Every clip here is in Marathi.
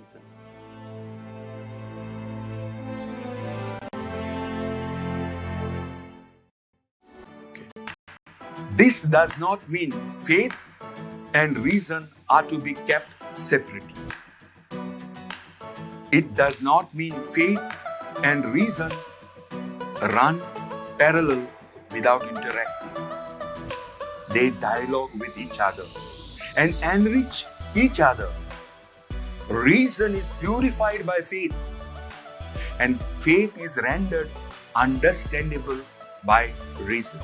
reason. Okay. This does not mean faith and reason are to be kept separately. It does not mean faith and reason run parallel without interacting. They dialogue with each other and enrich each other. Reason is purified by faith, and faith is rendered understandable by reason.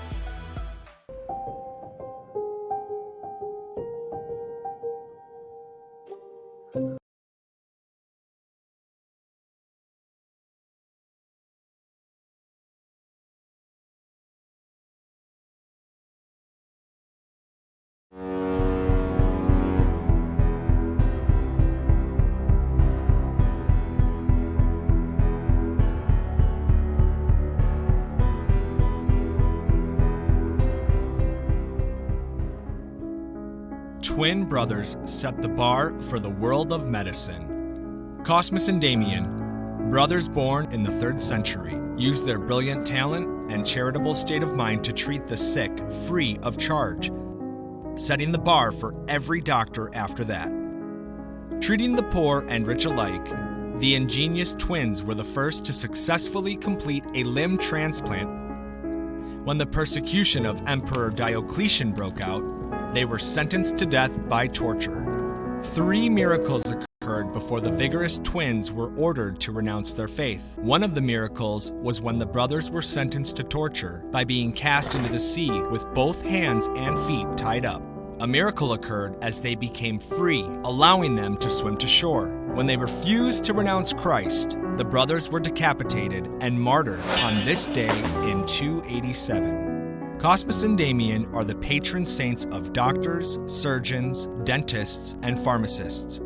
Twin brothers set the bar for the world of medicine. Cosmas and Damian, brothers born in the 3rd century, used their brilliant talent and charitable state of mind to treat the sick free of charge, setting the bar for every doctor after that. Treating the poor and rich alike, the ingenious twins were the first to successfully complete a limb transplant. When the persecution of Emperor Diocletian broke out, they were sentenced to death by torture. 3 miracles occurred before the vigorous twins were ordered to renounce their faith. One of the miracles was when the brothers were sentenced to torture by being cast into the sea with both hands and feet tied up. A miracle occurred as they became free, allowing them to swim to shore. When they refused to renounce Christ, the brothers were decapitated and martyred on this day in 287. Cosmas and Damian are the patron saints of doctors, surgeons, dentists, and pharmacists.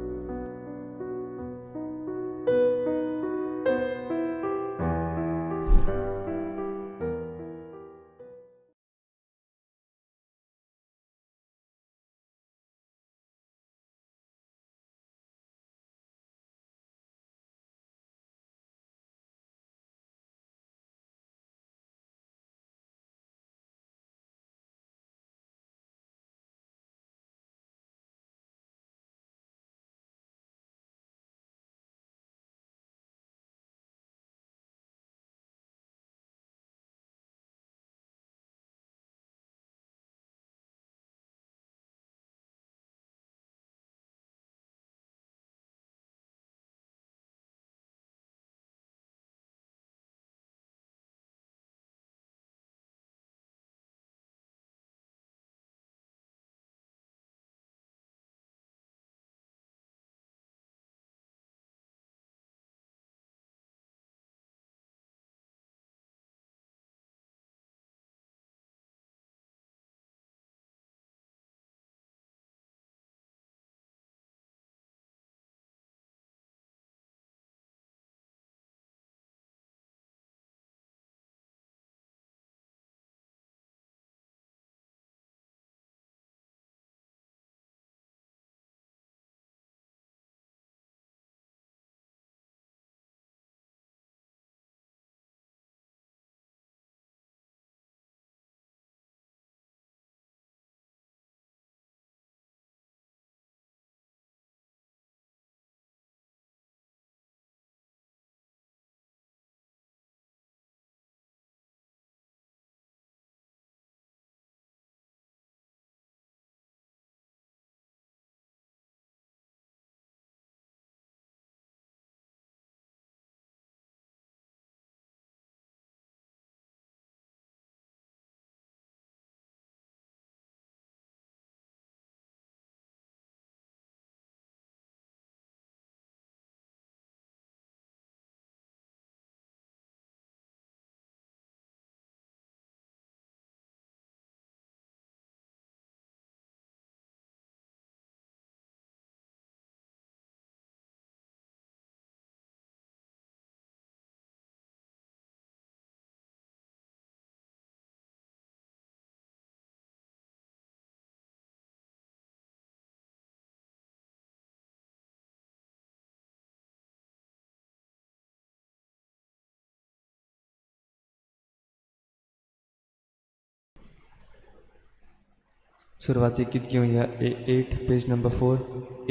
सुरवातीक गीत घेवया A8 पेज नंबर 4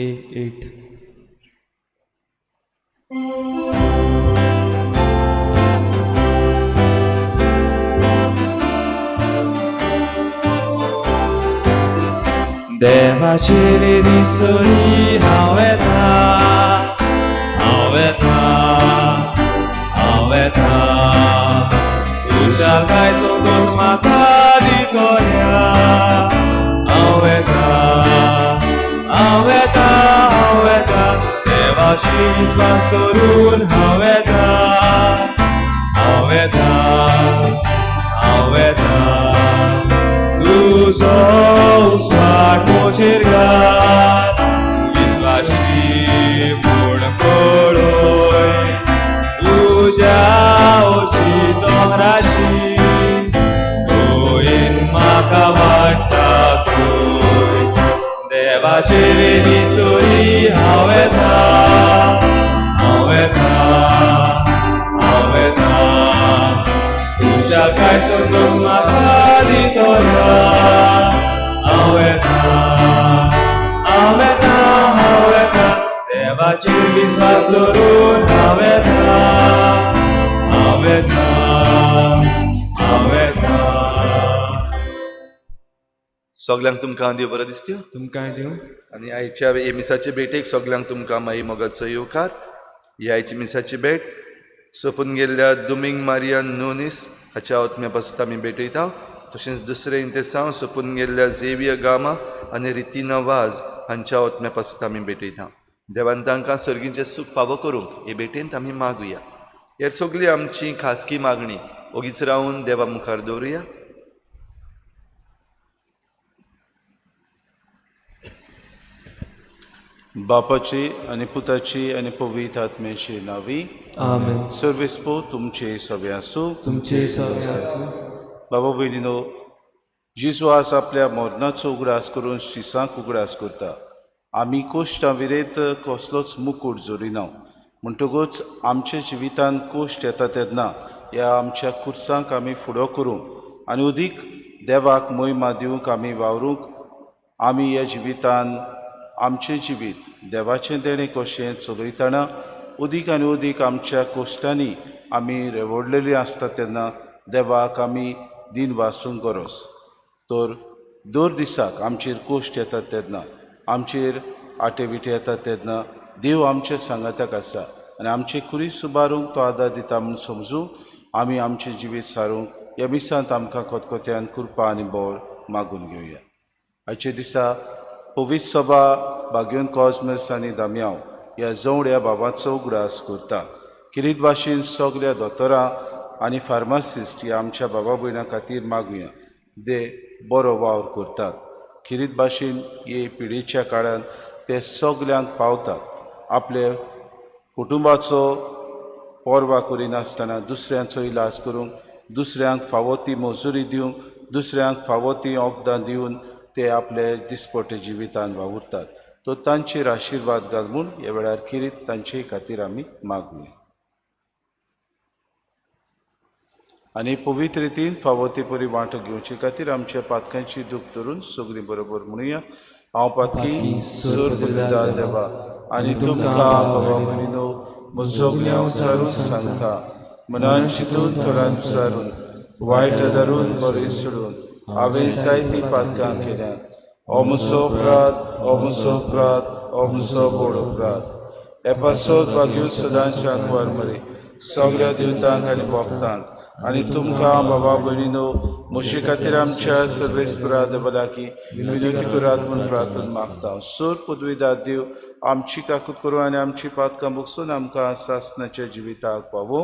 A8. देवाची निसोरी हांव येता, हांव येता, हांव येता. तुज्या काय सोदोस म्हाका दितोया. हांव येता, हांव येता, हांव येता. देवाची विस्वास करून हांव येता, हांव येता, हांव येता. तुजो स्वाट मोचेर घाल, विस्वाशी म्हूण पळय. तुज्या ओची दोंगराची भोयेन म्हाका वाडटा तूं. देवाचे निसोरी हांव येता, हांव येता, हांव येता. तुज्या काय सोदोस म्हाका दितोया. हांव येता, हांव येता, हांव येता. देवाचेर विस्वास दवरून हांव येता, हांव येता, हांव येता. सगल्यांक तुमकां देव बरो दिसत्यो. तुमकां दिवं. आनी आयच्या हे मिसाचे भेटेक सगल्यांक तुमकां माई मोगाचो येवकार. ही आयची मिसाची भेट सोंपून गेल्ल्या दुमिंग मारियान नोनीस हाच्या आत्म्या पासून आमी भेटयता. तशेंच दुसरे इंतेसांव सोंपून गेल्ल्या झेवियर गामा आनी रितीना वाज हांच्या आत्म्या पासून आमी भेटयता. देवान तांकां सर्गीचें सूख फावो करूंक हे भेटेंत आमी मागुया. हेर सगळी आमची खासगी मागणी ओगीच रावन देवा मुखार दवरुया. बापाची आनी पुताची आनी पवित्र आत्म्याची नावी. आमेन. सर्वेस्पो तुमचे सगळे आसूं. तुमचे सगळे आसूं. बाबा भयणीनो, जिजू आज आपल्या मरणाचो उगडास करून शिसांक उगडास करता. आमी कोश्टां विरेत कसलोच मुकूट जोडिना. म्हणटकूच आमच्या जिवितांत कोश्ट येता तेन्ना ह्या आमच्या कुर्सांक आमी फुडो करूंक आनी उदीक देवाक महिमा दिवंक आमी वावरूंक आमी ह्या जिवितांत आमचें जिवीत देवाचें देणें कशें चलयतना उदीक आनी उदीक आमच्या कोश्टांनी आमी रेवडलेलीं आसता तेन्ना देवाक आमी दिन वासूंक गरज. तर दर दिसाक आमचेर कोश्ट येतात तेन्ना आमचेर आटेविटे येतात तेन्ना देव आमच्या सांगाताक आसा आनी आमचे कुरी सुबारूंक तो आदार दिता म्हूण समजूं आमी आमचें जिवीत सारूंक ह्या मिसांत आमकां खतखत्यान कृपा आनी बळ मागून घेवया. आयचे दिसा पवित्र सभा बागयोन कॉस्मस आनी दामयाव ह्या जवळ्या बाबाचो उगडास करता. किरीत भाशेन सगळ्या दोतोरां आनी फार्मासिस्ट ह्या आमच्या बाबा भयणां खातीर मागुया. ते बरो वावर करतात. किरीत भाशेन हे पिडेच्या काळांत ते सगल्यांक पावतात. आपले कुटुंबाचो पर्वा करिनासतना दुसऱ्यांचो इलाज करूंक, दुसऱ्यांक फावो ती मजुरी दिवंक, दुसऱ्यांक फावो ती वखदां दिवन ते आपले दिसपटे जिवितांत वावुरतात. तो तांचेर आशिर्वाद घाल म्हूण ह्या वेळार किरीत तांचे खातीर आमी मागुया. आनी पवित्र रितीन फावो ती बरी वांटो घेवचे खातीर आमच्या पातकांची दूख धरून सगळीं बरोबर म्हणुया. हांव पातकी सोर पुलिदा देवा आनी तुमकां बाबा भयणीनो म्हजो गुन्यांव विचारून सांगता. मनान चिंतून तोंडान विचारून वायट धरून बरें सोडून हांवें जायतीं पातकां केल्यात. हो म्हजो अपराध, हो म्हजो अपराध, हो म्हजो व्हड अपराध. एपासोद वाग्यून सदांच्या अंकवार मरे सगळ्या दिवतांक आनी भक्तांक आनी तुमकां बाबा भयणीनो म्हजे खातीर आमच्या सर्वेस्परा देवालाकी विनंती करात म्हूण प्रार्थना मागता. सोर पदवीदार देव आमची काकूत करूं आनी आमची पातकां बगसून आमकां सासणाच्या जिविताक पावो.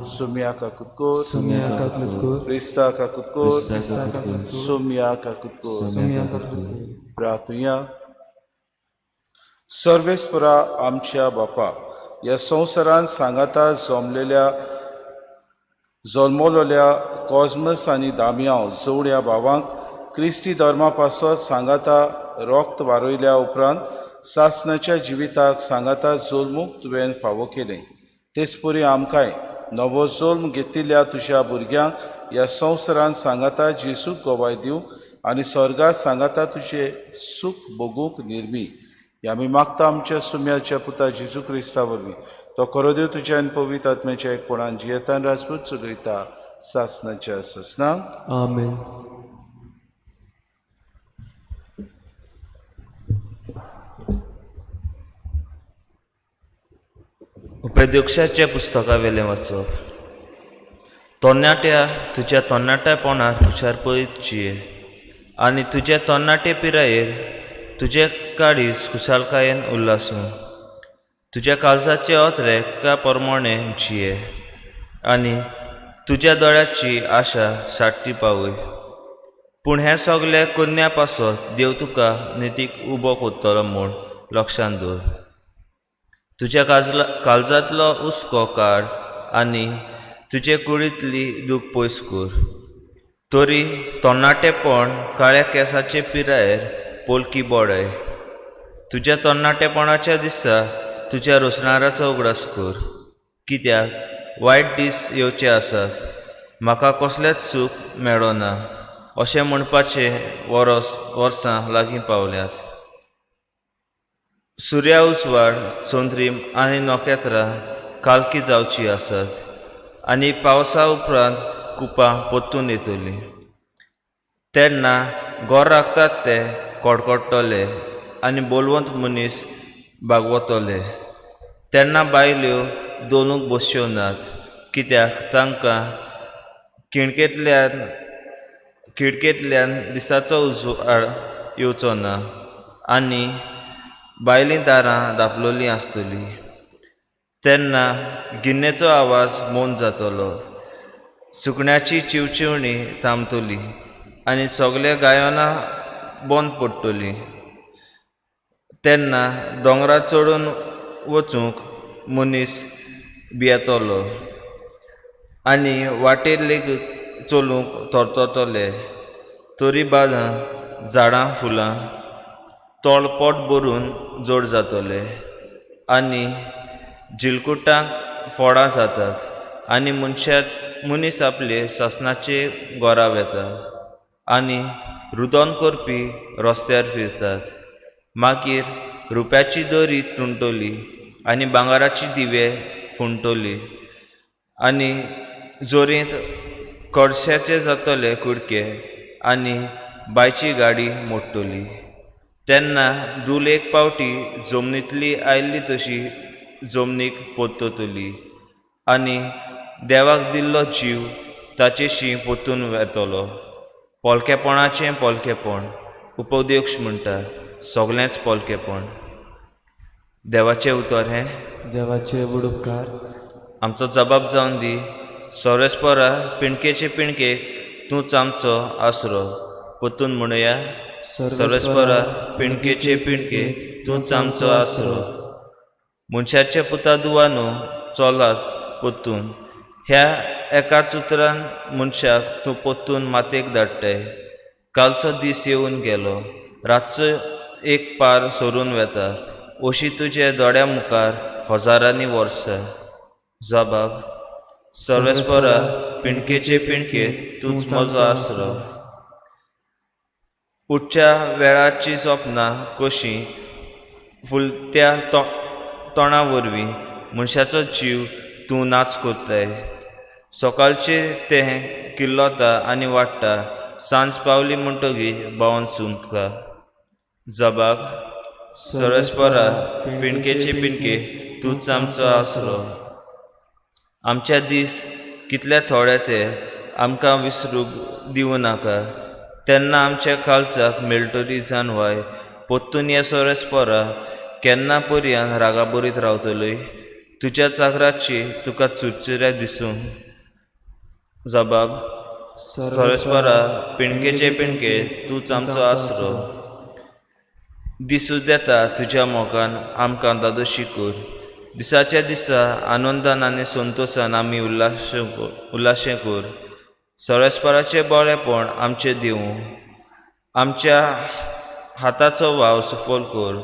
सोम्या काकूत कोर, क्रिस्ता काकूत कोर, सोम्या काकूत कोर. प्रार्थुया. सर्वेस्परा आमच्या बापा, ह्या संवसारांत सांगाता जल्मलेल्या कॉस्मस आनी दामयाव जवळ्या भावांक क्रिस्ती धर्मा पासत सांगाता रोक्त वारोयल्या उपरांत सासणाच्या जिविताक सांगाता जल्मूक तुवें फावो केलें. तेच परी आमकांय नवो जल्म घेतिल्ल्या तुज्या भुरग्यांक ह्या संवसारांत सांगाता जेजूक गोवाय दिवंक आनी स्वर्गात सांगाता तुझे सूख भोगूंक निर्मी हे आमी मागता आमच्या सुम्याच्या पुता जेजू क्रिस्ता वरवीं तो खरो देव तुज्या आनी पवित्र आत्म्याच्या एकपणान जियेता आनी राजपूत चलयता सासनाच्या ससनांक आमेन. उपदेशाचे पुस्तका वेलें वाचप. तरणाट्या तुज्या तरणाट्यापणार हुशारपळीत जिये आनी तुजे तरणाटे पिरायेर तुजे काळीज खुशालकायेन उल्हासूं. तुज्या काळजाचे ओतरे एका प्रमाणे जिये आनी तुज्या दोळ्याची आशा साट्टी पावय. पूण हें सगलें करण्या पासत देव तुका नितीक उबो करतलो म्हूण लक्षांत दवर. तुज्या काळजांतलो हुस्को काड आनी तुजे कुडींतली दूख पयस कर. तरी तरणाटेपण काळ्या केंसाचे पिरायेर पोलकी बोडय. तुज्या तरणाटेपणाच्या दिसा तुज्या रोसणाराचो उगडास कर. कित्याक वायट दीस येवचे आसात, म्हाका कसलेंच सूख मेळना अशें म्हणपाचे वर्सां लागीं पावल्यात. सुर्या उजवाड, चोंद्रीम आनी नखेत्रां कालकी जावची आसात आनी पावसा उपरांत कुपां पोत्तून येतलीं. तेन्ना गोर राखतात ते कडकडटले आनी बोलवंत मनीस बागवतले. तेन्ना बायल्यो दोनूक बसच्यो नात, कित्याक तांकां खिडकेंतल्यान दिसाचो उजवाड येवचो ना आनी बायलीं दारां धांपलोलीं आसतलीं. तेन्ना गिन्नेचो आवाज मौन जातलो, सुकण्याची चिवचिवणी थांबतली आनी सगळे गायोनां बंद पडटलीं. तेन्ना दोंगरा चडून वचूंक मनीस भियेतलो आनी वाटेर लेगीत चलूंक थरथरतले. तरी बादां, झाडां, फुलां तोळपोट भरून जोड जातले आनी जिलकुटांक फळां जातात आनी मनीस आपले सासणाचे गोराव येता आनी रुदन करपी रस्त्यार फिरतात. मागीर रुप्याची दोरी तुणतली आनी भांगाराची दिवे फुंटतली आनी जोरींत कडश्याचे जातले कुडके आनी बायची गाडी मोडटली. तेन्ना दूल एक पावटी जमनींतली आयिल्ली तशी जमनीक पोत्तली आनी देवाक दिल्लो जीव ताचेशी पोत्तून येतलो. पोलकेपणाचें पोलकेपण उपदेश म्हणटा, सगळेंच पोलकेपण. देवाचें उतर हें. देवाचे उपकार. आमचो जबाब जावन दी. सोरेस्परा पिणकेचे पिणकेक तूंच आमचो आसरो. पोत्तून म्हणुया, सर्वेस्परा पिणकेचे पिणके तूंच आमचो आसरो. मनशाच्या पुता दुवानो चलात पोत्तून. ह्या एकाच उतरान मनशाक तूं पोत्तून मातेक धाडटाय. कालचो दीस येवन गेलो, रातचो एक पार सरून वेता, अशी तुजे दोळ्या मुखार हजारांनी वर्सां. जबाब. सर्वेस्परा पिणकेचे पिणके तूंच म्हजो आसरो. उठच्या वेळाची सपनां कशीं फुलत्या तोंडा वरवीं मनशाचो जीव तूं नाच करताय. सकाळचे तें किल्लोता आनी वाडटा, सांज पावली म्हणटकीर भावन सुमता. जबाब. सर्वेस्परा पिणकेचे पिणके तूंच आमचो आसरो. आमच्या दीस कितले थोडे ते आमकां विसरूंक दिवं नाका. तेन्ना आमच्या काळजाक मेळटली जाणवाय. पोत्तून ये सोरेस्परा केन्ना पर्यान रागाबरीत रावतली. तुज्या चाकराची तुका चुरचुऱ्या दिसूंक. जबाब. सोरेस्परा पिणकेचे पिणके तूंच आमचो आसरो. दिसूच येता तुज्या मोगान आमकां दादोशी कर. दिसाच्या दिसा आनंदान आनी संतोशान आमी उल्लाशें कर. सोरेस्पराचे बोळेपण आमचे दिवं. आमच्या हाताचो वाव सफल कर.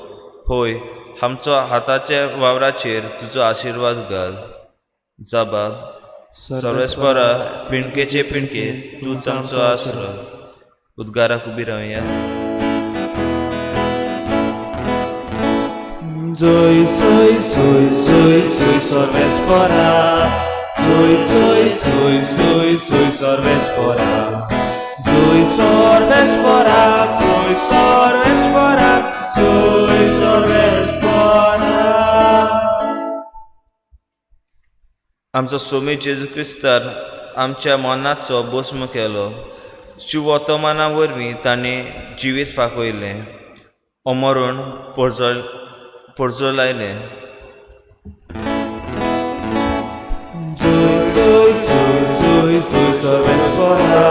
होय, आमचो हाताच्या वावराचेर तुजो आशिर्वाद घाल. जबाब. सर्वेस्परा पिणकेचे पिणके तूंच आमचो आसरो. उद्गाराक उबी रावया. Soy, soy, soy, soy, soy sorvespora. Soy, soy, soy, soy, soy sorvespora. Soy sorvespora, soy sorvespora, soy sorvespora. आमचो सोमी जेजू क्रिस्तार आमच्या मनाचो भस्म केलो. शिव वर्तमाना वरवीं ताणें जिवीत फाकयलें, अमरून परजोलायलें. Soy, soy, soy, soy, soy sorvespora.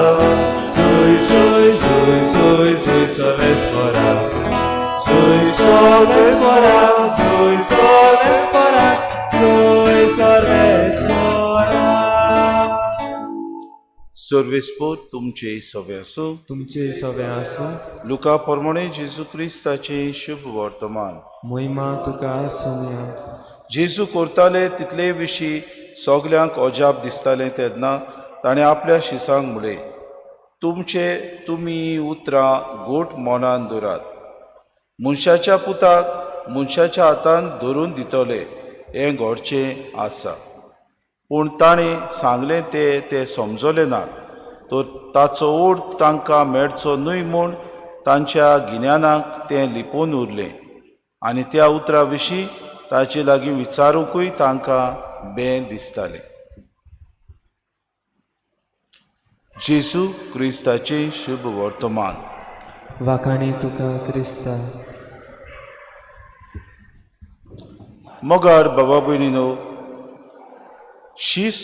Soy, soy, soy, soy, soy sorvespora. Soy sorvespora, soy sorvespora, soy sorvespora. सर्वेस्पोर तुमचे सवे असो. तुमचे सवे आसूं. लुका प्रमाणे जेजू क्रिस्ताचे शुभ वर्तमान. मोहिमा तुका सुमया. जेजू करताले तितले विशीं सगल्यांक अजाप दिसतालें तेन्ना ताणें आपल्या शिसांक म्हणलें, तुमी उतरां गोठ मनान दवरात. मनशाच्या पुताक मनशाच्या हातान धरून दितले हें घडचें आसा. पूण ताणें सांगलें ते समजलें ना. तर ताचो ओड तांकां मेळचो न्हय म्हूण तांच्या गिन्यानाक तें लिपोवन उरलें. आनी त्या उतरा विशीं ताचे लागीं विचारूंकूय तांकां बें दिसतालें. जेजू क्रिस्ताचें शुभ वर्तमान. वाखाणी तुका क्रिस्ता. मोगार बाबा भयणीनो, शीस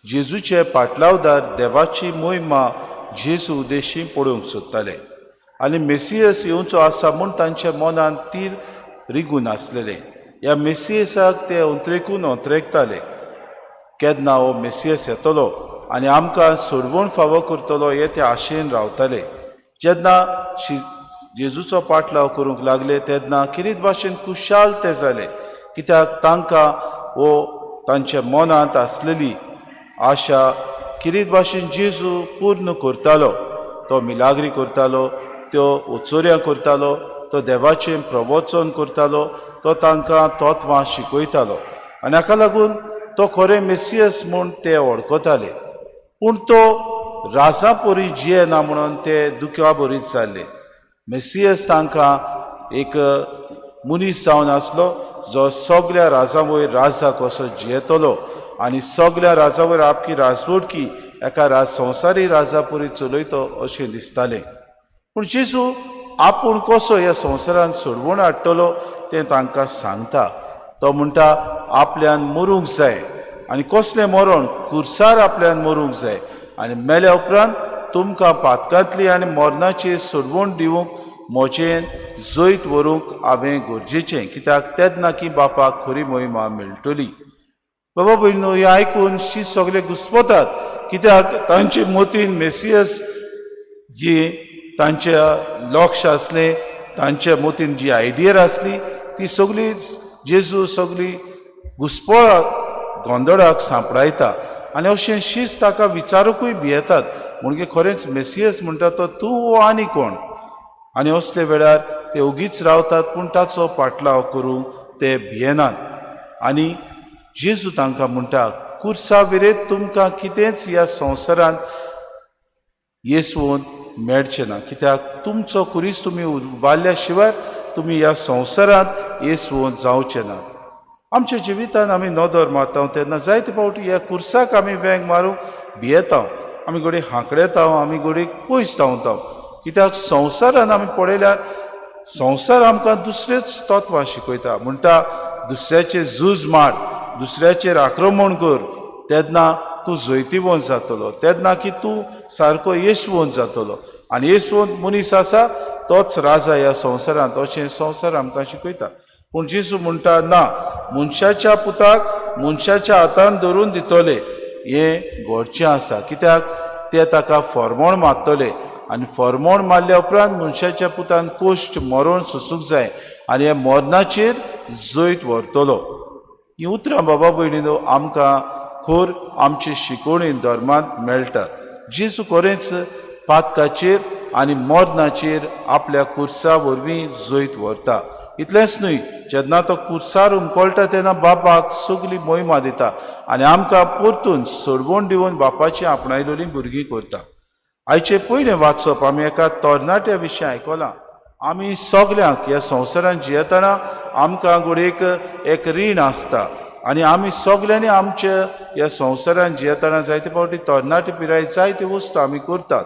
जेजूचे पाटलावदार देवाची मोहिमा जेजू उदेशी पळोवंक सोदताले आनी मेसियस येवचो आसा म्हूण तांच्या मनान तीर रिगून आसलेले. ह्या मेसियसाक ते अंतरेकताले केन्ना हो मेसियस येतलो आनी आमकां सोडवून फावो करतलो हे ते आशेन रावताले. जेन्ना जेजूचो पाटलाव करूंक लागले तेन्ना किरीत भाशेन खुशाल ते जाले, कित्याक तांकां हो तांच्या मनांत आसलेली आशा किरीत भाशेन जेजू पूर्ण करतालो. तो मिलाग्री करतालो, त्यो उचोऱ्यां करतालो, तो देवाचें प्रवचन करतालो, तो तांकां तत्वां शिकयतालो आनी हाका लागून तो खरें मेसियस म्हूण ते वळखताले. पूण तो राजा पोरी जियेना म्हणून ते दुख्या बरीच जाल्ले. मेसियस तांकां एक मनीस जावन आसलो जो सगळ्या राजा वयर राजा कसो जियेतलो आनी सगळ्या राजा वयर आपली राजवटकी एका संवसारी राजा परी चलयतो अशें दिसतालें. पूण जेजू आपूण कसो ह्या संवसारांत सोडवून हाडटलो तें तांकां सांगता. तो म्हणटा आपल्यान मरूंक जाय आनी कसलें मरण, खुर्सार आपल्यान मरूंक जाय आनी मेल्या उपरांत तुमकां पातकांतली आनी मरणाची सोडवण दिवंक म्हजें जैत व्हरूंक हांवें गरजेचें, कित्याक तेन्ना की बापाक खरी मोहिमा मेळटली. बाबा भयणीनो, हें आयकून शी सगळे घुस्पतात, कित्याक तांचे मतीन मेसियस जी तांच्या लक्ष आसलें, तांच्या मतीन जी आयडियर आसली ती सगळी जेजू सगळी घुस्पळ गोंदळाक सांपडायता आनी अशें शीस ताका विचारूंकूय भियेतात. म्हणजे खरेंच मेसियस म्हणटा तो तूं वो आनी कोण? आनी असले वेळार ते ओगीच रावतात, पूण ताचो पाटलाव करूंक ते भियेनात. आनी जेजू तांकां म्हणटा, कुर्सा विरेत तुमकां कितेंच ह्या संवसारांत येसवून मेळचें ना, कित्याक तुमचो कुरीस तुमी उबारल्या शिवाय तुमी ह्या संवसारांत येसवून जावचे ना. आमच्या जिवितांत आमी नदर मारता तेन्ना जायते फावटी ह्या कुर्साक आमी वेंग मारूंक भियेता. आमी घडी हांकडेता, आमी घडी पयस धांवता, कित्याक संवसारांत आमी पळयल्यार संवसार आमकां दुसरेच तत्वां शिकयता. म्हणटा दुसऱ्याचेर झूज मार, दुसऱ्याचेर आक्रमण कर, तेन्ना तूं जैतिवंत जातलो, तेन्ना की तूं सारको येसवंत जातलो आनी येसवंत मनीस आसा तोच राजा ह्या संवसारांत, अशें संवसार आमकां शिकयता. पूण जेजू म्हणटा ना, मनशाच्या पुताक मनशाच्या हातान धरून दितले हें घडचें आसा, कित्याक ते ताका फर्मोण मारतले आनी फर्मोण मारल्या उपरांत मनशाच्या पुतान कोश्ट मरोन सुसूंक जाय आनी ह्या मरणाचेर जैत व्हरतलो. हीं उतरां बाबा भयणीनो आमकां खोर आमचे शिकवणी धर्मांत मेळटात. जेजू खरेंच पातकाचेर आनी मरणाचेर आपल्या कुर्सा वरवीं जैत व्हरता. इतलेंच न्हय, जेन्ना तो कुर्सार उमकळटा तेन्ना बापाक सगली मोहिमा दिता आनी आमकां परतून सोडवण दिवन बापाची आपणायलेलीं भुरगीं करता. आयचे पयलें वाचप आमी एका तरणाट्या विशीं आयकलां. आमी सगल्यांक ह्या संवसारांत जियेतना आमकां घोडेक एक रीण आसता आनी आमी सगल्यांनी आमच्या ह्या संवसारांत जियेतना जायते फावटी तरणाटे पिराय जायत्यो वस्तू आमी करतात.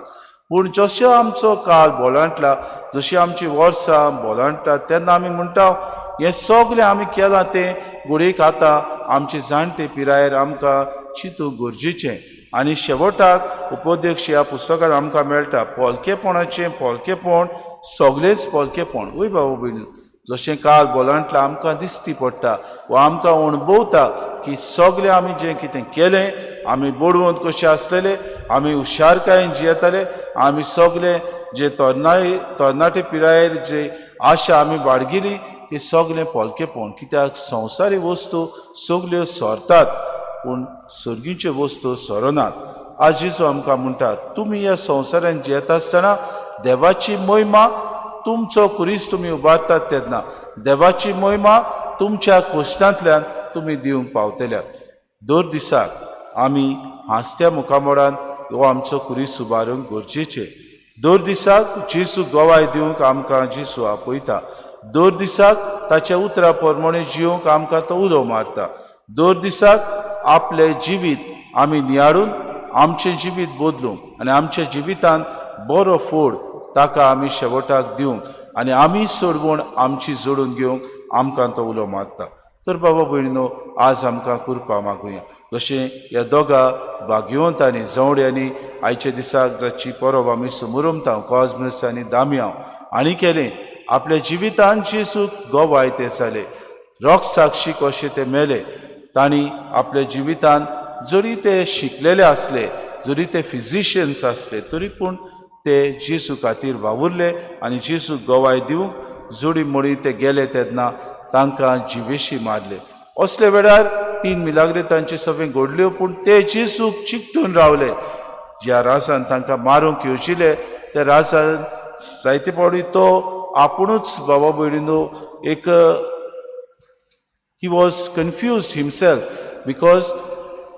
पूण जसो आमचो काळ बोलांटला, जशी आमची वर्सां बोलांटतात तेन्ना आमी म्हणटा हें सगलें आमी केलां तें घोडेक आतां आमचे जाणटे पिरायेर आमकां चिंतूंक गरजेचें. आनी शेवटाक उपोध्यक्ष ह्या पुस्तकांत आमकां मेळटा पोलकेपणाचें पोलकेपण सगळेंच पोलकेपण. वय बाबा भयणी, जशें काल बोलांटला आमकां दिसती पडटा वा आमकां अणभवता की सगलें आमी जें कितें केलें, आमी बोडवंत कशें आसलेले, आमी हुशारकायेन जियेताले, आमी सगलें जे तरणाटे पिरायेर जे आशा आमी बाळगिली ती सगलें पोलकेपण. कित्याक संवसारी वस्तू सगल्यो सोरतात पूण सर्गीच्यो वस्तू सोरनात. आज जेजू आमकां म्हणटा तुमी ह्या संवसारांत जियेता आसतना देवाची महिमा तुमचो कुरीस तुमी उबारतात तेन्ना देवाची महिमा तुमच्या कोश्टांतल्यान तुमी दिवंक पावतल्यात. दर दिसाक आमी हांसत्या मुखामोडान हो आमचो कुरीस उबारूंक गरजेचें. दर दिसाक जेजू गोवाय दिवंक आमकां जेजू आपयता. दर दिसाक ताच्या उतरा प्रमाणे जिवंक आमकां तो उलो मारता. दर दिसाक आपलें जिवीत आमी नियाळून आमचें जिवीत बदलूंक आनी आमच्या जिवितांत बरो फोड ताका आमी शेवटाक दिवंक आनी आमी सोडवण आमची जोडून घेवंक आमकां तो उलो मारता. तर बाबा भयणीनो, आज आमकां कृपा मागुया. जशें ह्या दोगा भाग्यवंतांनी जवड्यांनी आयच्या दिसाक जाची परब आमी समोरमता कॉस्मस आनी दामियांव आनी केलें आपल्या जिवितांत जेजूक गोवाय ते जाले. रोख साक्षी कशें ते मेले. तांणी आपल्या जिवितांत जरी ते शिकलेले आसले, जरी ते फिजिशियन्स आसले, तरी पूण ते जेजू खातीर वावुरले आनी जेजूक गोवाय दिवंक जोडी मोडी ते गेले तेन्ना तांकां जिवेशी मारले. असले वेळार 3 मिलाग्रे तांचे सगळे घडल्यो पूण ते जेजूक चिकटून रावले. ज्या राजान तांकां मारूंक येवजिले त्या राजान जायते फावटी तो आपुणूच बाबा भयणीनो एक he was confused himself because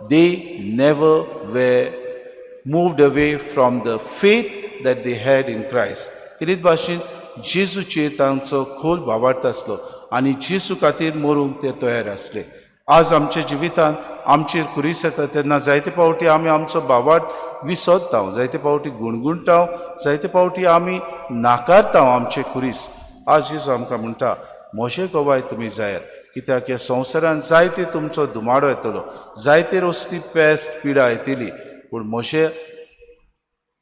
they never were moved away from the faith that they had in Christ. तेच भाशेन जेजूचेर तांचो खोल भावार्थ आसलो आनी जेजू खातीर मरूंक ते तयार आसले. आज आमच्या जिवितांत आमचेर कुरीस येता तेन्ना जायते फावटी आमी आमचो भावार्थ विसरता, जायते फावटी गुणगुणटा, जायते फावटी आमी नाकारता आमचे कुरीस. आज जेजू आमकां म्हणटा मोशे गोवाय तुमी जायात. कित्याक ह्या संवसारांत जायते तुमचो धुमाडो येतलो, जायते रस्ती पेस्ट पिडा येतली, पूण मोशे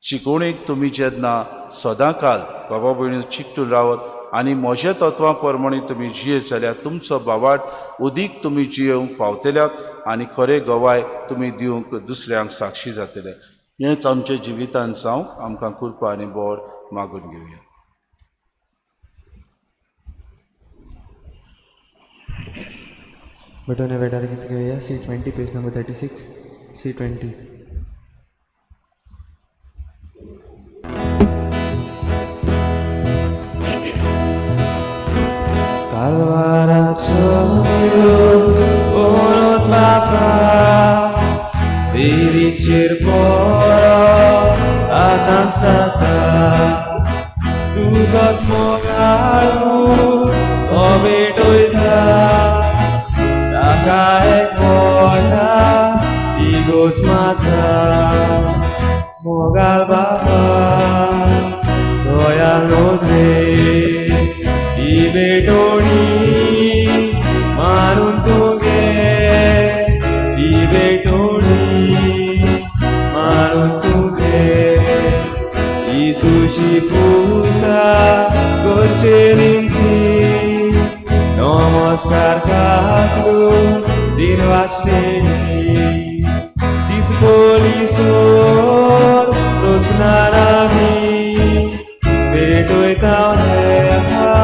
शिकोवणेक तुमी जेन्ना सदांकाल बाबा भयणी चिकटून रावत आनी म्हज्या तत्वां प्रमाणे तुमी जियेत जाल्यार तुमचो भावार्थ उदीक तुमी जियोवंक पावतल्यात आनी खरें गोवाय तुमी दिवंक दुसऱ्यांक साक्षी जातले. हेंच आमच्या जिवितांत जावंक आमकां कृपा आनी बोड मागून घेवया. बटोने वेटार गीत घेऊया. C20 page number 36. C20. Calvarazo unut Bapa Diricir poro akan sata Tuzot mogalmu Obetoita Takaek moda Igos mata Mogal Bapa Doyal nodre Ibetoni marun tuge Ibetoni marun tuge Itushi pusa gorcherimti Namaskar kaklu dinvasni Dispolisor rochnarami Betoy tauneha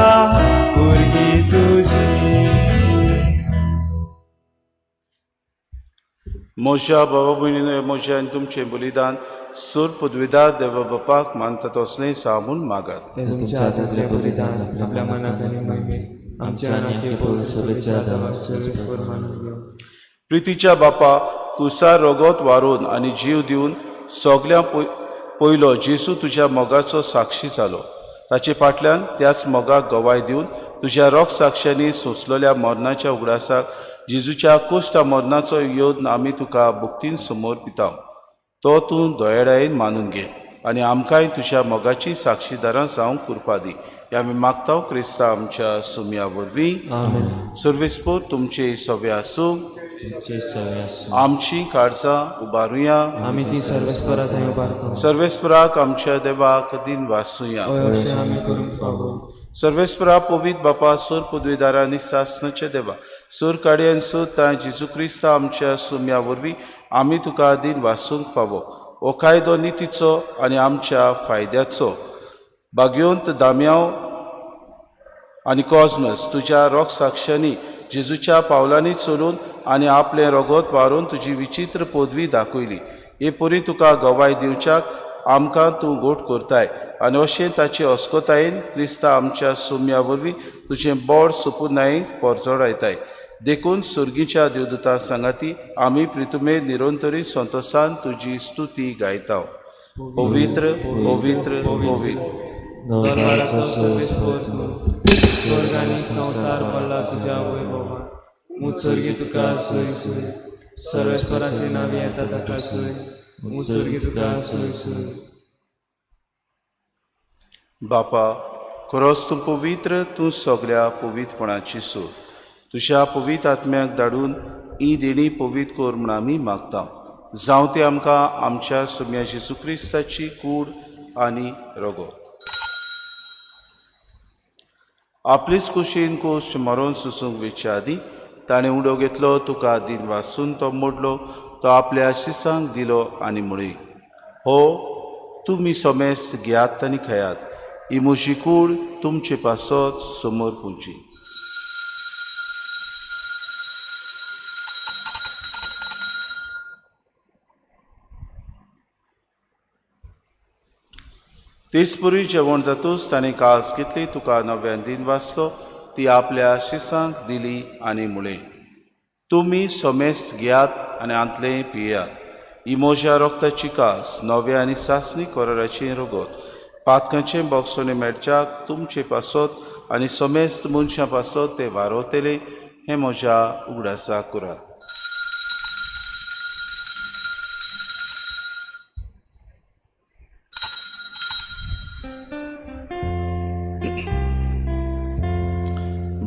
म्हज्या भावा भयणीनो म्हज्या आनी तुमचें बलिदान सूर पदवीदार देवा बापाक मानता तसलें सामून मागात. हे तुमच्या हातांतलें बलिदान आपल्या मनाक आनी महिमेक आमच्या आनी पवित्र सभेच्या दारांत सर्वेस्पर मानून घेवं. प्रितीच्या बापा कुसार रगत वारून आनी जीव दिवन सगळ्यां पयलो जेसू तुज्या मोगाचो साक्षी जालो. ताचे फाटल्यान त्याच मोगाक गवाय दिवन तुज्या रोग साक्षांनी सोंसलेल्या मरणाच्या उगडासाक जेजूच्या कुश्ट मरणाचो योद आमी तुका भुक्तीन समोर पिताव. तो तूं दोळ्याडायेन मानून घे आनी आमकांय तुज्या मोगाची साक्षीदारां जावंक कुरपा दी. हे आमी मागताव क्रिस्ता आमच्या सुमया वरवीं. सर्वेस्पर तुमचे सवे आसूं. आमची काळजां उबारुया. आमी ती सर्वेस्परा थंय उबारतो. सर्वेस्पराक आमच्या देवाक दिन वासूया. अशें आमी करूंक फावो. सर्वेस्परा पवित्र बापा सूर पदवीदारांनी सासणाचे देवा सूर काडयेन सूर तां जेजू क्रिस्ता आमच्या सुम्या वरवीं आमी तुका दिन वासूंक फावो. हो कायदो नितीचो आनी आमच्या फायद्याचो. भाग्योंत दाम्याव आनी कॉस्मस तुज्या रोग साक्षांनी जेजूच्या पावलांनी चलून आनी आपलें रगत वारून तुजी विचित्र पदवी दाखयली. हे परी तुका गवाय दिवच्याक आमकां तूं गोट करताय आनी अशें ताचे अस्कोतायेन क्रिस्ता आमच्या सुम्या वरवीं तुजें बोड सुपूर्णायेक परजोड आयताय. देखून सुर्गीच्या देवदूतां सांगाती आमी प्रितुमे निरंतरी संतोशान तुजी स्तुती गायताव. पवित्र पवित्र पवित्र. दरबाराचो सर्वेस्पर तूं स्वर्ग आनी संवसार पडला तुज्या वैभवान. मुत्सर्गी तुका सय सय. सर्वेस्पराचें नांव येता ताका सय. मुत्सर्गी तुका सय सय. बापा खरोच तूं पवित्र. तूं सगळ्या पवित्रपणाची सूर. तुज्या पवित्र आत्म्याक धाडून ही देणी पवित्र कर म्हूण आमी मागता. जावं ते आमकां आमच्या सुम्या जेजू क्रिस्ताची कूड आनी रगत. आपलीच कुशीन कोश्ट मरोन सुसूंक वेच्या आदी ताणें उडो घेतलो. तुका दिन वासून तो मोडलो. तो आपल्या शिसांक दिलो आनी म्हळी हो तुमी समेस्त घेयात आनी खयात. ही म्हजी कूड तुमचे पासत समोर पुंची. तेच परी जेवण जातूच ताणें कास घेतली. तुका नव्यान दिन वाचलो. ती आपल्या शिसांक दिली आनी म्हळें तुमी समेस्त घेयात आनी आंतले पियेयात. ही म्हज्या रोगताची कास नवे आनी सासणी कोराराचें रगत पातकांचें बोगसोने मेळच्याक तुमचे पासत आनी समेस्त मनशां पासत ते वारोतले. हें म्हज्या उगडासाक करात.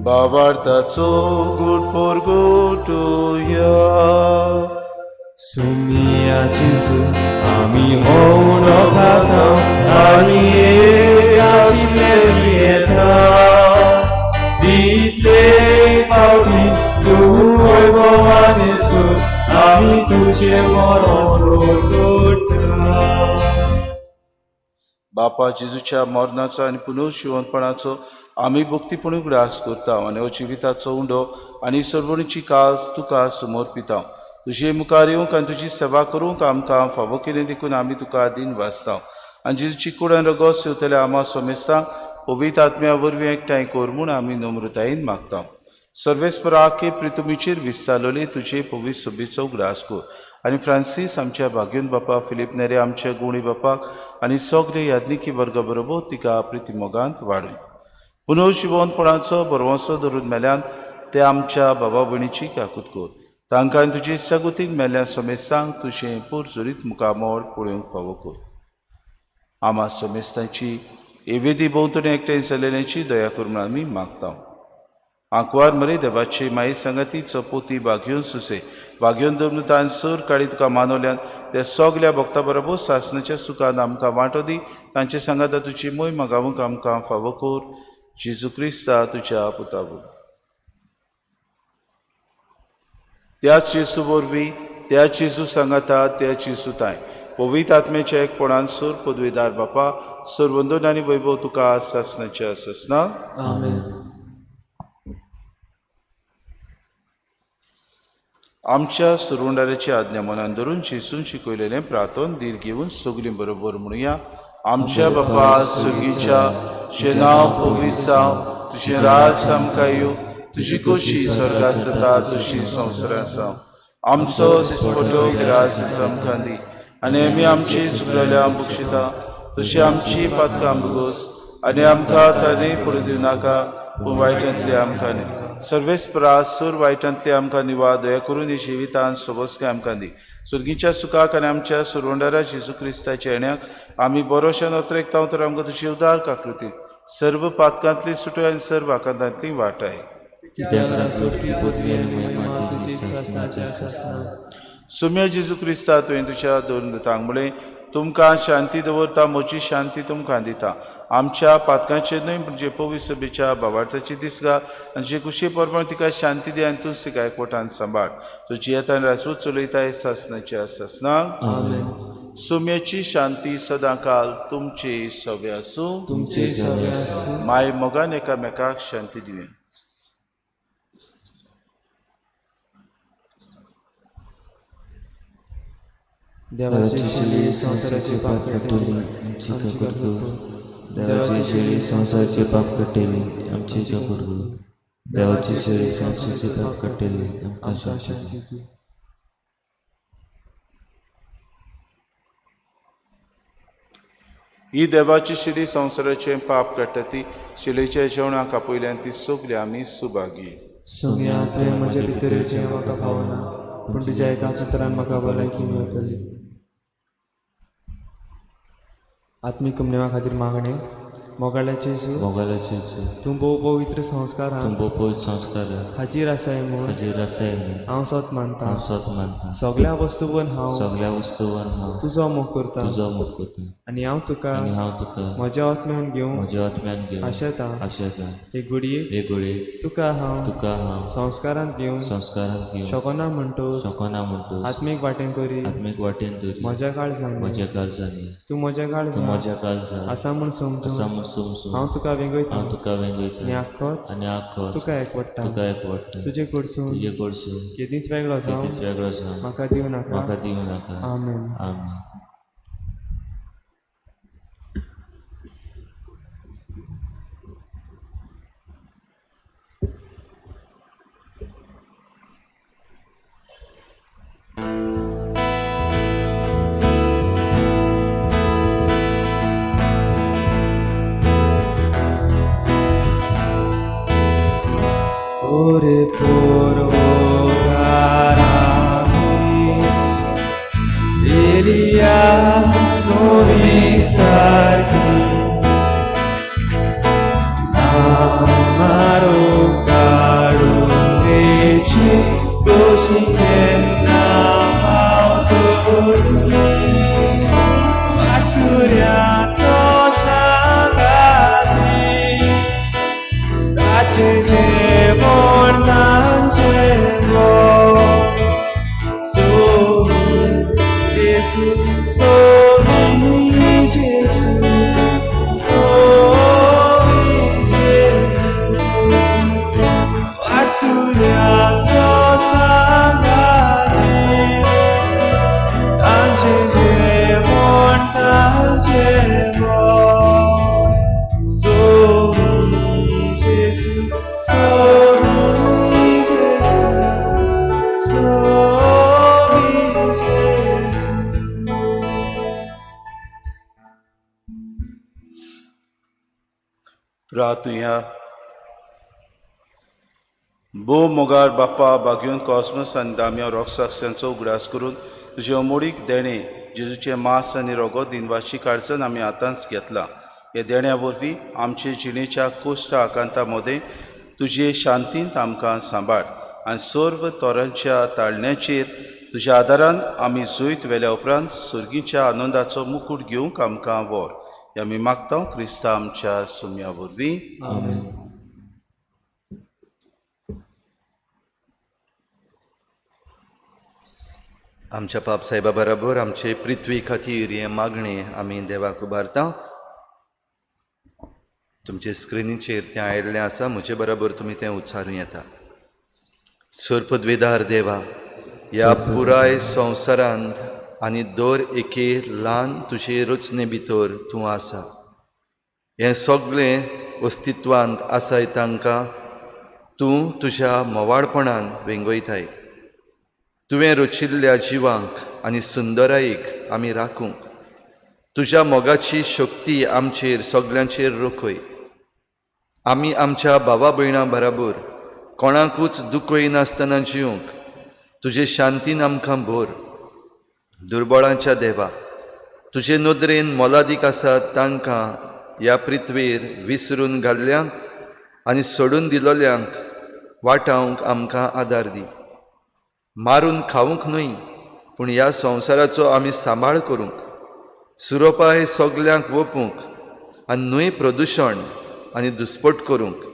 बाबार्थाचो गुट पोर गोटुया. सुमिया जेजू आमी हो उडो खाता आनी आचले येता. तितले पावटी तूं वैभवान येसू आमी तुजें मरण रोगोट्टा. बापा जेजूच्या मरणाचो आनी पुनर्जिवनपणाचो आमी भक्तीपणूक उगडास करता आनी हो जिविताचो उंडो आनी सर्वणीची कास तुका समर्पिता. तुजे मुखार येवंक आनी तुजी सेवा करूंक आमकां फावो केलें देखून आमी तुका दिन वाचता. आनी जेजूची कूड आनी रगत सेवतल्या आमा समेस्तांक पवित्र आत्म्या वरवीं एकठांय कर म्हूण आमी नम्रतायेन मागता. सर्वेस्पराके प्रितुमीचेर विस्तारलोले तुजे पवित्र सभेचो उगडास कर. आनी फ्रांसीस आमच्या भाग्योन बापा फिलीप नेरे आमच्या गुणी बापाक आनी सगळे याज्ञिकी वर्गा बरोबर तिका प्रिती मोगांत वाडय. पुनर्जिवनपणाचो बरवंसो धरून मेल्यान ते आमच्या बाबा भयणीची काकूत कर. तांकां तुजे शागुतीक मेल्ल्या समेस्तांक तुजें पुरजुरीत मुखामोळ पळोवंक फावो कर. आमा समेस्तांची एवेदी भोंवतणी एकठांय जालेल्याची दया कर म्हूण आमी मागता. आंकवार मरे देवाची माई सांगाती चपोती भाग्योन सुसे भाग्योन दमनुतान सर काळी तुका मानवल्यान त्या सगल्या भक्तां बरोबर सासणाच्या सुखान आमकां वांटो दी. तांचे सांगाता तुजी मोय मागावंक आमकां फावो कर. जेजू क्रिस्ता तुज्या पुता वरवीं. त्याच जेजू वरवीं त्याच जेजू सांगाता त्याच जेजू ताय पवित्र आत्म्याच्या एकपणान सर पदवीदार बापा सर वंदन आनी वैभव तुका सासणाच्या ससना. आमेन. आमच्या सुरवंडाराची आज्ञा मनान धरून जेसून शिकयलेलें प्रार्थोन धीर घेवन सगलीं बरोबर म्हणुया. आमच्या बापा सुर्गीच्या तुजें नांव पवित्र जावं, तुजें राज आमकां येवं, तुजी खोशी स्वर्गांत जाता तशी संवसारांत जावं. आमचो दिसपटो गिरास आमकां दी, आनी आमी आमची चुकलेल्या बक्षिता तशी आमची पातकां बुगोस, आनी आमकां ताणे पडूं दिवं नाका, पूण वायटांतली आमकां न्ही. सर्वेस्परास सूर वायटांतली आमकां निवाद दया करून ही जिवितांत सोबस्काय आमकां दी. सुर्गीच्या सुखाक आनी आमच्या सुरवंडारा जेजू क्रिस्ताच्या येण्याक आमी बरोशान अत्रेकतांव तर आमकां तुजी उदार काकृती सर्व पातकांतली सुटय आनी सर्व आकांतांतली वाटाय. कित्याक रासोटी पदवी आनी महिमा तुजीच आसनाच्या आसना. सुम्य जेजू क्रिस्ता तुवें तुज्या दोन तांगमुळे तुमकां शांती दवरता, म्हजी शांती तुमकां दिता. आमच्या पातकांचे न्हय म्हणजे पवित्र सभेच्या भावार्थाची दिसगा आनी जे कुशी परमाण तिका शांती दी आनी तूंच तिका एकवटान सांबाळ. तुजी येता आनी राजवट चलयताय सासनाच्या सासनाक. सुम्याची शांती सदां काल तुमचे सवे आसूं. तुमचे सगळे आसूं. माय मोगान एकामेकाक शांती दिवे. देवाची शेळी संसाराचे पाप कटली आमची काकूट कर. देवाची शेळी संसाराचे पाप कटली आमची काकूट कर. देवाची शेळी संसाराचे पाप कटली आमकां शांती दी. ही देवाची शिडी संसाराचे पाप कट्टा शिलेच्या जेवणाक आपयल्यान ती सगली आमी सुभागी. सुम्या तुवें म्हज्या भितरेचें म्हाका फावना, पूण तुज्या एका चित्रान म्हाका भलायकी मेळटली. आत्मीक कमनेवा खातीर मागणें. मोगाळ्याचे तूं भोव पवित्र संस्कार हाचेर आसाय म्हूण हांव सत मानता. सगळ्या वस्तूवन हांव तुजो मोग करता, आनी हांव तुका म्हज्या आत्म्यान घेवं आशेता. हे घडये तुका हांव संस्कारांत घेवन शोकना म्हणटो आत्मीक वाटेन तरी म्हज्या काळजांनी तूं म्हज्या काळजांत आसा म्हूण समजून हांव तुका वेंगयता आनी आख्खोच तुका एकवडटा. तुजे कडसून केदींच वेगळो जावं म्हाका दिवं नाका. आमेन. Ore porvogarami Elias novisarki Amaro caro rece Gosinena autori Marsuriato sagati Dace प्रार्थुया. बो मोगार बाप्पा बागेवन कॉस्मस आनी दाम्या रॉक्साक्सांचो उगडास करून तुजे अमोडीक देणे जेजूचे मास आनी रोगो दिनवाशी काडचन आमी आतांच घेतला. हे देण्या वरवीं आमचे जिणेच्या कोश्ट आकांता मदें तुजे शांतींत आमकां सांबाळ आनी सर्व तोरांच्या ताळण्याचेर तुज्या आदारान आमी जोयत वेल्या उपरांत सुर्गीच्या आनंदाचो मुकूट घेवंक आमकां व्हर. हे आमी मागता क्रिस्ता आमच्या सुम्या वरवीं. आमेन. आमच्या बापसाहेबा बरोबर आमचे पृथ्वी खातीर हे मागणे आमी देवाक उबारता. तुमचे स्क्रिनीचेर तें आयिल्लें आसा, म्हजे बरोबर तुमी तें उच्चारूं येता. सुरपदवेदार देवा, ह्या पुराय संवसारांत आनी दर एके ल्हान तुजे रचने भितर तूं आसा. हें सगळें अस्तित्वांत आसाय तांकां तूं तुज्या मोवाळपणान वेंगयताय. तुवें रचिल्ल्या जिवांक आनी सुंदरायेक आमी राखूंक तुज्या मोगाची शक्ती आमचेर सगल्यांचेर रोखय. आमी आमच्या भावा भयणां बराबर कोणाकूच दुखय नासतना जिवंक तुजे शांतीन आमकां भर. दुर्बळांच्या देवा, तुजे नदरेन मोलादीक आसात तांकां ह्या पृथ्वीर विसरून घाल्ल्यांक आनी सोडून दिलोल्यांक वाटावंक आमकां आदार दी. मारून खावंक न्हय पूण ह्या संवसाराचो आमी सांबाळ करूंक, सुरोपाय सगल्यांक वपूंक आनी न्हय प्रदुशण आनी दुस्पट करूंक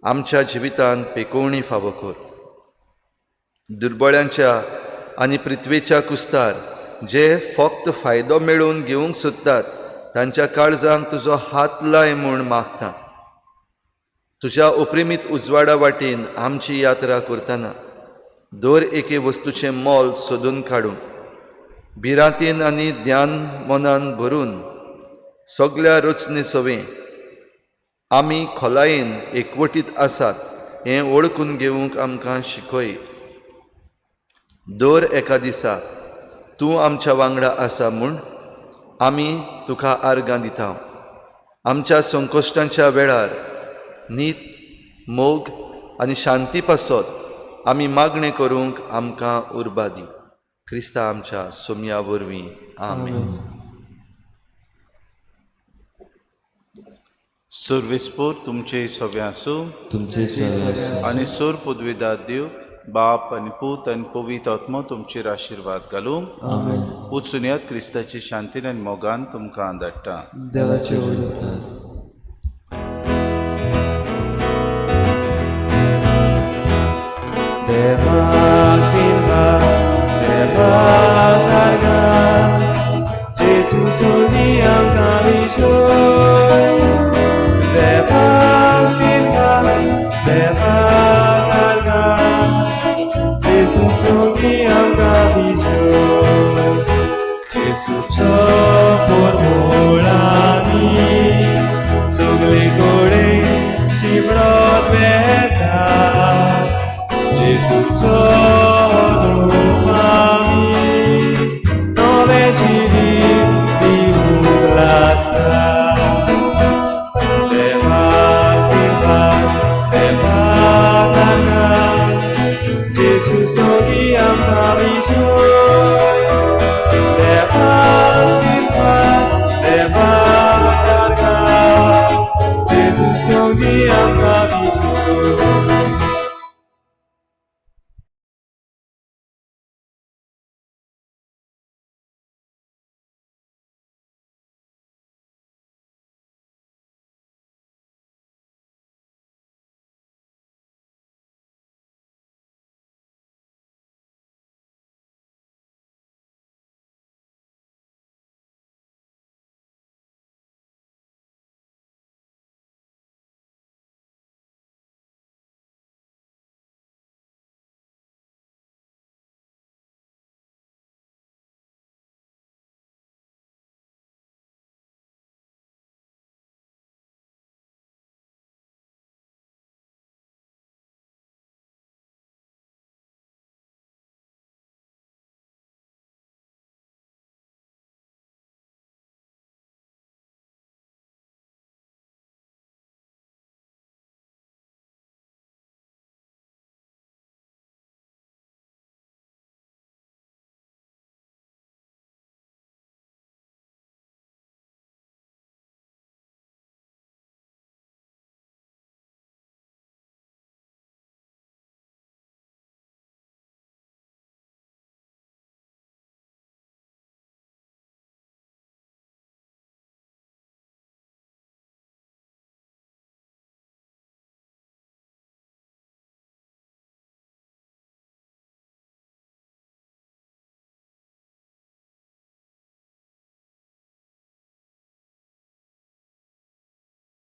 आमच्या जिवितांत पेकोवणी फावो कर. दुर्बळ्यांच्या आनी पृथ्वेच्या कुस्तार जे फक्त फायदो मेळोवन घेवंक सोदतात तांच्या काळजांक तुजो हात लाय म्हूण मागता. तुज्या अप्रिमीत उजवाडा वाटेन आमची यात्रा करतना दर एके वस्तूचें मोल सोदून काडूंक भिरांतीन आनी ध्यान मनान भरून सगळ्या रचने सवें आमी खोलायेन एकवटीत आसात हें वळखून घेवंक आमकां शिकय. दर एका दिसा तूं आमच्या वांगडा आसा म्हूण आमी तुका आर्गां दिता. आमच्या संकश्टांच्या वेळार न्हीद, मोग आनी शांती पासत आमी मागणें करूंक आमकां उर्बा दी. क्रिस्ता आमच्या सोम्या वरवीं. आमेन. सर्वेस्पोर तुमचे सगळे आसूं तुमचे आनी सोर पदवीदार देव बाप आनी पूत आनी पवित्र आत्मा तुमचेर आशिर्वाद घालूं. वचून येयात क्रिस्ताची शांतीन आनी मोगान तुमकां धाडटा. देवाचे उदरतात. देवाक बिनवास, देवाक आर्गां, जेसू सोदी आमकां विश्व